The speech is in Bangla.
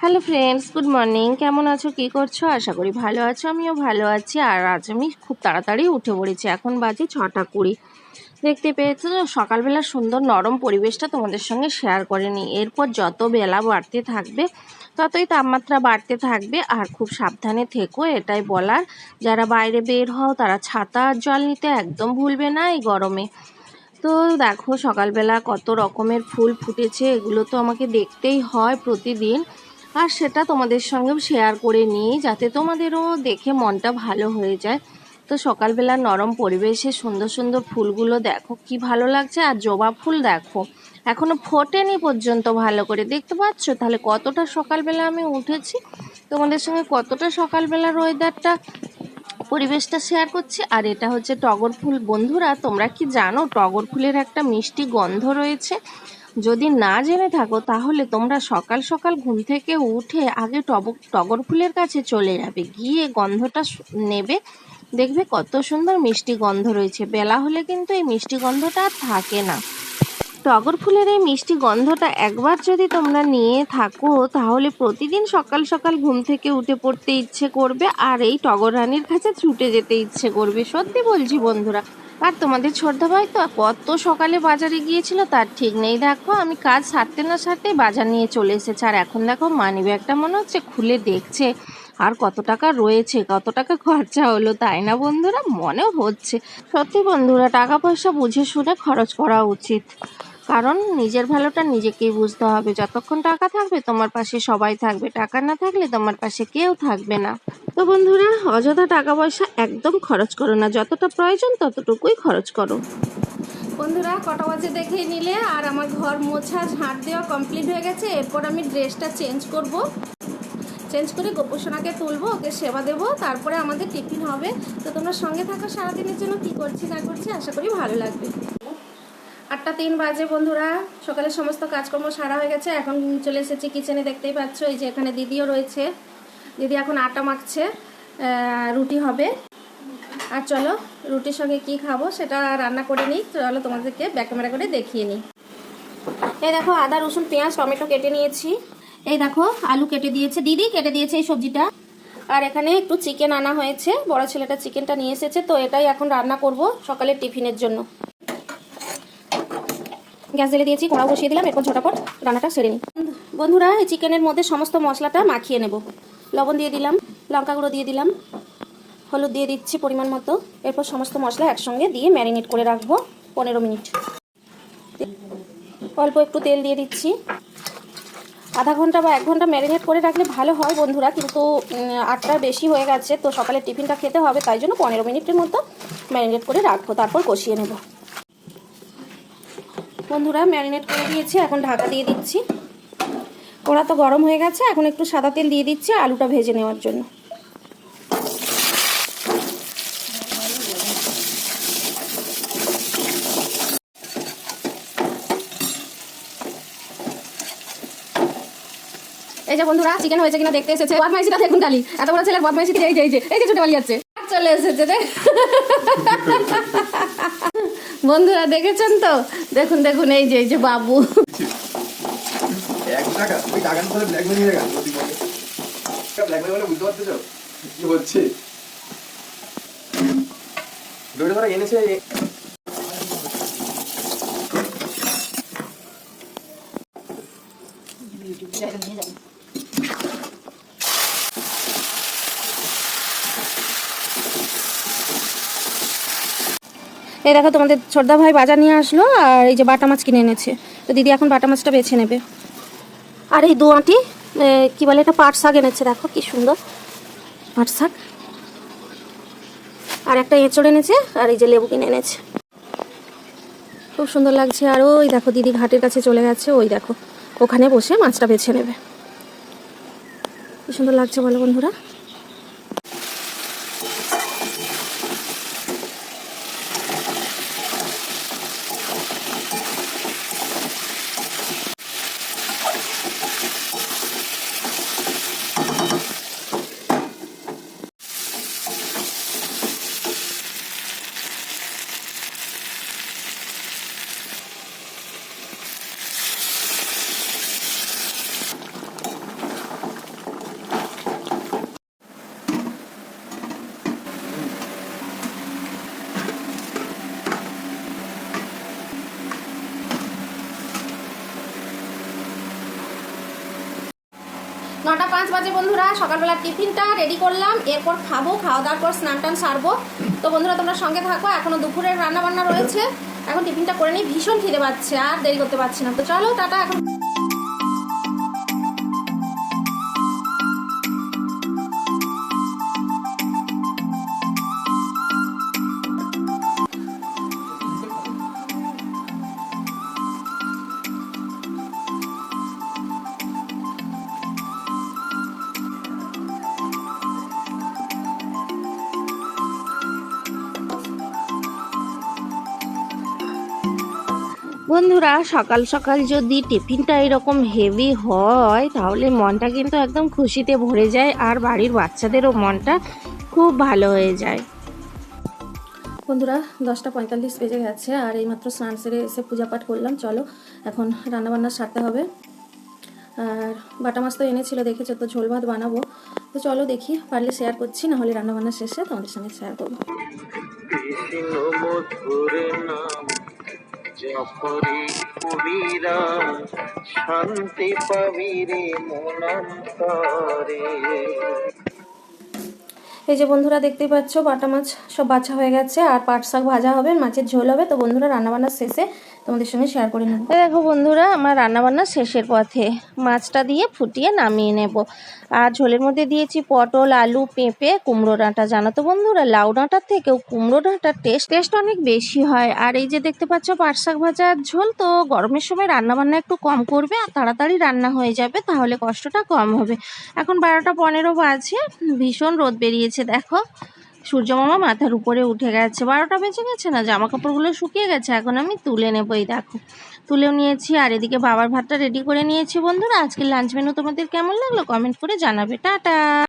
Hello friends, good morning. কেমন আছো, কি করছো? আশা করি ভালো আছো। আমিও ভালো আছি। আর আজ আমি খুব তাড়াতাড়ি উঠে পড়েছি। এখন বাজে 6:20। দেখতে পেয়েছো সকালবেলা সুন্দর নরম পরিবেশটা তোমাদের সঙ্গে শেয়ার করে নিই। এরপর যত বেলা বাড়তে থাকবে ততই তাপমাত্রা বাড়তে থাকবে। আর খুব সাবধানে থেকো, এটাই বলার। যারা বাইরে বের হও তারা ছাতা আর জল নিতে একদম ভুলবে না এই গরমে। তো দেখো সকালবেলা কত রকমের ফুল ফুটেছে, এগুলো তো আমাকে দেখতেই হয় প্রতিদিন। আর সেটা তোমাদের সঙ্গেও শেয়ার করে নিই, যাতে তোমাদেরও দেখে মনটা ভালো হয়ে যায়। তো সকালবেলা নরম পরিবেশে সুন্দর সুন্দর ফুলগুলো দেখো কি ভালো লাগছে। আর জবা ফুল দেখো এখনো ফোটেনি পর্যন্ত, ভালো করে দেখতে পাচ্ছ? তাহলে কতটা সকালবেলা আমি উঠেছি, তোমাদের সঙ্গে কতটা সকালবেলার ওয়েদারটা পরিবেশটা শেয়ার করছি। আর এটা হচ্ছে টগর ফুল। বন্ধুরা, তোমরা কি জানো টগর ফুলের একটা মিষ্টি গন্ধ রয়েছে? যদি না জেনে থাকো তাহলে তোমরা সকাল সকাল ঘুম থেকে উঠে আগে টগর ফুলের কাছে চলে যাবে, গিয়ে গন্ধটা নেবে। দেখবে কত সুন্দর মিষ্টি গন্ধ রয়েছে। বেলা হলে কিন্তু এই মিষ্টি গন্ধটা আর থাকে না। টগর ফুলের এই মিষ্টি গন্ধটা একবার যদি তোমরা নিয়ে থাকো তাহলে প্রতিদিন সকাল সকাল ঘুম থেকে উঠে পড়তে ইচ্ছে করবে, আর এই টগর রানীর কাছে ছুটে যেতে ইচ্ছে করবে। সত্যি বলছি বন্ধুরা। আর তোমাদের ছোটদা ভাই তো কত সকালে বাজারে গিয়েছিল তার ঠিক নেই। দেখো আমি কাজ সারতে না সারতে বাজার নিয়ে চলে এসেছে। আর এখন দেখো মানি ব্যাগটা মনে হচ্ছে খুলে দেখছে আর কত টাকা রয়েছে, কত টাকা খরচা হলো, তাই না বন্ধুরা? মনেও হচ্ছে। সত্যি বন্ধুরা, টাকা পয়সা বুঝে শুনে খরচ করা উচিত, কারণ নিজের ভালোটা নিজেকেই বুঝতে হবে। যতক্ষণ টাকা থাকবে তোমার পাশে সবাই থাকবে, টাকা না থাকলে তোমার পাশে কেউ থাকবে না। তো বন্ধুরা, অযথা টাকা পয়সা একদম খরচ করো না, যতটা প্রয়োজন ততটুকুই খরচ করো। বন্ধুরা, কটা বাজে দেখে নিলে। আর আমার ঘর মোছা ঝাঁট দেওয়া কমপ্লিট হয়ে গেছে। এরপর আমি ড্রেসটা চেঞ্জ করব। চেঞ্জ করে গোপসোনাকে তুলবো, ওকে সেবা দেবো, তারপরে আমাদের টিফিন হবে। তো তোমরা সঙ্গে থাকো সারাদিনের জন্য। কি করছি না করছি আশা করি ভালো লাগবে। 8:03 বাজে বন্ধুরা। সকালের সমস্ত কাজকর্ম সারা হয়ে গেছে। এখন চলে এসেছি কিচেনে। দেখতেই পাচ্ছ এই যে এখানে দিদিও রয়েছে। দিদি এখন আটা মাখছে, রুটি হবে। আর চলো রুটির সঙ্গে কি খাবো সেটা রান্না করে নিই। চলো তোমাদেরকে ব্যাক ক্যামেরা করে দেখিয়ে নিই। এই দেখো আদা রসুন পেঁয়াজ টমেটো কেটে নিয়েছি। এই দেখো আলু কেটে দিয়েছে দিদি, কেটে দিয়েছে এই সবজিটা। আর এখানে একটু চিকেন আনা হয়েছে, বড় ছেলেটা চিকেনটা নিয়ে এসেছে, তো এটাই এখন রান্না করব সকালের টিফিনের জন্য। গ্যাস জ্বেলে দিয়েছি, কড়া বসিয়ে দিলাম। এরপর ঝটাপট রান্নাটা সেরে নিই। বন্ধুরা, এই চিকেনের মধ্যে সমস্ত মশলাটা মাখিয়ে নেব। লবণ দিয়ে দিলাম, লঙ্কা গুঁড়ো দিয়ে দিলাম, হলুদ দিয়ে দিচ্ছি পরিমাণ মতো। এরপর সমস্ত মশলা একসঙ্গে দিয়ে ম্যারিনেট করে রাখবো 15 মিনিট। অল্প একটু তেল দিয়ে দিচ্ছি। আধা ঘন্টা বা 1 ঘন্টা ম্যারিনেট করে রাখলে ভালো হয় বন্ধুরা, কিন্তু 8টার বেশি হয়ে গেছে, তো সকালে টিফিনটা খেতে হবে, তাই জন্য 15 মিনিটের মতো ম্যারিনেট করে রাখবো, তারপর কষিয়ে নেব। বন্ধুরা, ম্যারিনেট করে দিয়েছি, এখন ঢাকা দিয়ে দিচ্ছি। কড়া তো গরম হয়ে গেছে, এখন একটু সাদা তেল দিয়ে দিচ্ছি আলুটা ভেজে নেওয়ার জন্য। এই যে বন্ধুরা, চিকেন হয়েছে কিনা দেখতে এসেছে। বদমাইশিটা দেখুন খালি, এত বড় ছেলের বদমাইশি। এই যে ছুটে পালিয়ে যাচ্ছে, চলে এসেছে দেখ। বন্ধুরা দেখেছেন তো, দেখুন দেখুন এই যে বাবু। এনেছে এই দেখো তোমাদের ছোটদা ভাই বাজার নিয়ে আসলো, আর এই যে বাটা মাছ কিনে এনেছে। তো দিদি এখন বাটা মাছটা বেছে নেবে। আর এই 2 আঁটি কি বলে এটা, পাট শাক এনেছে। দেখো কি সুন্দর পাট শাক। আর একটা এঁচড় এনেছে, আর এই যে লেবু কিনে এনেছে। খুব সুন্দর লাগছে। আর ওই দেখো দিদি ঘাটের কাছে চলে গেছে, ওই দেখো ওখানে বসে মাছটা বেছে নেবে। কি সুন্দর লাগছে বলো বন্ধুরা। 9:05 বাজে বন্ধুরা। সকালবেলা টিফিনটা রেডি করলাম, এরপর খাবো, খাওয়া দাওয়ার পর স্নান টান সারবো। তো বন্ধুরা তোমরা সঙ্গে থাকো, এখনো দুপুরের রান্না বান্না রয়েছে, এখন টিফিনটা করে নিই। ভীষণ খিদে পাচ্ছে, আর দেরি করতে পারছি না। তো চলো টাটা। এখন বন্ধুরা সকাল সকাল যদি টিফিনটা এরকম হেভি হয় তাহলে মনটা কিন্তু একদম খুশিতে ভরে যায়, আর বাড়ির বাচ্চাদেরও মনটা খুব ভালো হয়ে যায়। বন্ধুরা 10:45 বেজে গেছে, আর এইমাত্র স্নান সেরে এসে পূজা পাঠ করলাম। চলো এখন রান্নাবান্না সারতে হবে। আর বাটা মাছ তো এনেছিল, দেখেছো তো, ঝোল ভাত বানাবো। তো চলো দেখি, পারলে শেয়ার করছি, না হলে রান্নাবান্না শেষে তোমাদের সঙ্গে শেয়ার করবো। শান্তি পাবি রে মনান্তরে। এই যে বন্ধুরা দেখতেই পাচ্ছ, বাটা মাছ সব বাছা হয়ে গেছে, আর পাট শাক ভাজা হবে, মাছের ঝোল হবে। তো বন্ধুরা রান্নাবান্না শেষে তোমাদের সঙ্গে শেয়ার করে নেব। দেখো বন্ধুরা, আমার রান্নাবান্না শেষের পথে, মাছটা দিয়ে ফুটিয়ে নামিয়ে নেব। আর ঝোলের মধ্যে দিয়েছি পটল, আলু, পেঁপে, কুমড়ো ডাঁটা। জানো তো বন্ধুরা, লাউ ডাঁটার থেকেও কুমড়ো ডাঁটার টেস্ট অনেক বেশি হয়। আর এই যে দেখতে পাচ্ছ পাট শাক ভাজার ঝোল। তো গরমের সময় রান্নাবান্না একটু কম করবে, আর তাড়াতাড়ি রান্না হয়ে যাবে, তাহলে কষ্টটা কম হবে। এখন 12:15 বাজে, ভীষণ রোদ বেরিয়েছে। দেখো সূর্যমামা মাথার উপরে উঠে গেছে, 12টা বেজে গেছে না, জামা কাপড়গুলো শুকিয়ে গেছে। এখন আমি তুলে নেবো, এই দেখো তুলেও নিয়েছি। আর এদিকে বাবার ভাতটা রেডি করে নিয়েছি। বন্ধুরা আজকের লাঞ্চ মেনু তোমাদের কেমন লাগলো কমেন্ট করে জানাবে। টাটা।